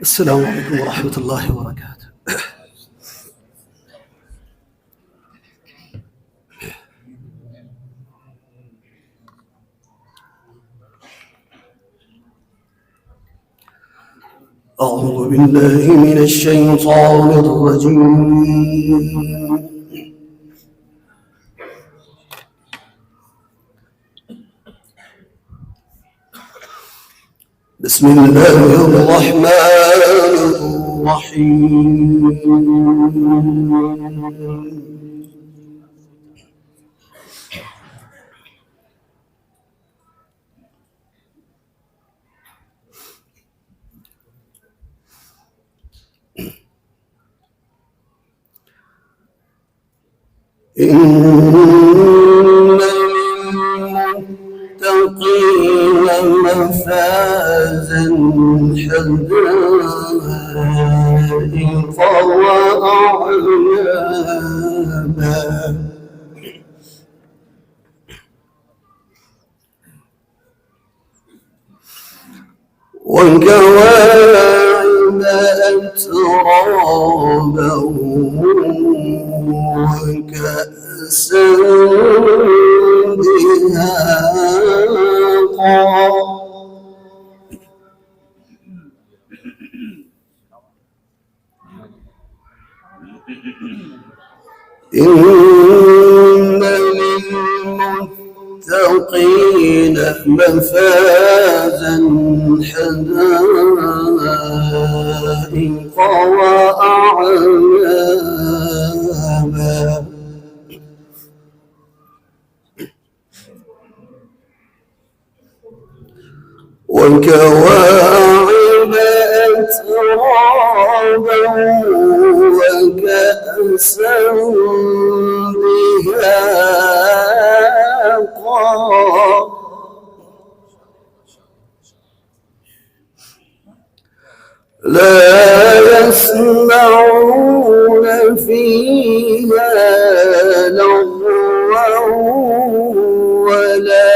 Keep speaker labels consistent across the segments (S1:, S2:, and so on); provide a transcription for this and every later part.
S1: السلام عليكم ورحمة الله وبركاته. أعوذ بالله من الشيطان الرجيم. بسم الله الرحمن الرحيم. إن للمتقين مفازا حدائق وأعنابا وكواعب أترابا وكأسا دهاقا إن للمتقين مفازا حدائق وأعنابا وكواعب أترابا وكأسا دهاقا لا يسمعون فيها لغوا ولا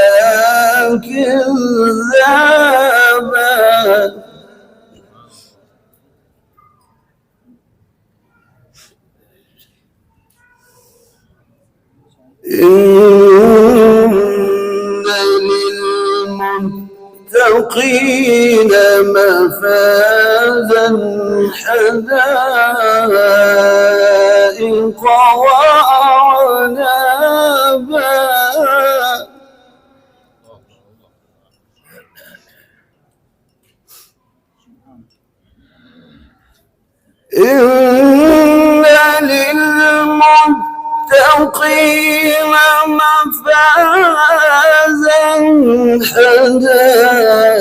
S1: كذابا إن للمتقين مفازا حدائق وأعنابا إن للمتقين مفازا حدائق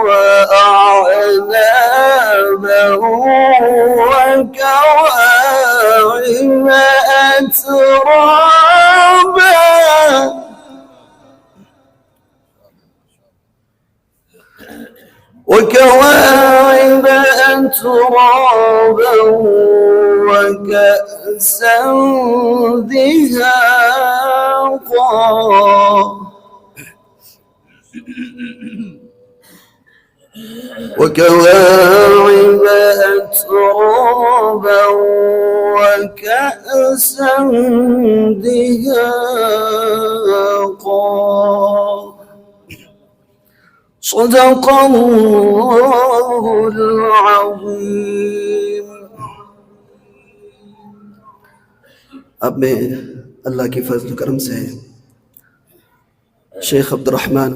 S1: وأعنابا وكواعب أترابا وكواعب أترابا وكأسا دهاقا وكواعب أترابا وكأسا دهاقا صدق الله العظيم. अब मैं अल्लाह के फजल करम से शेख अब्दुर्रहमान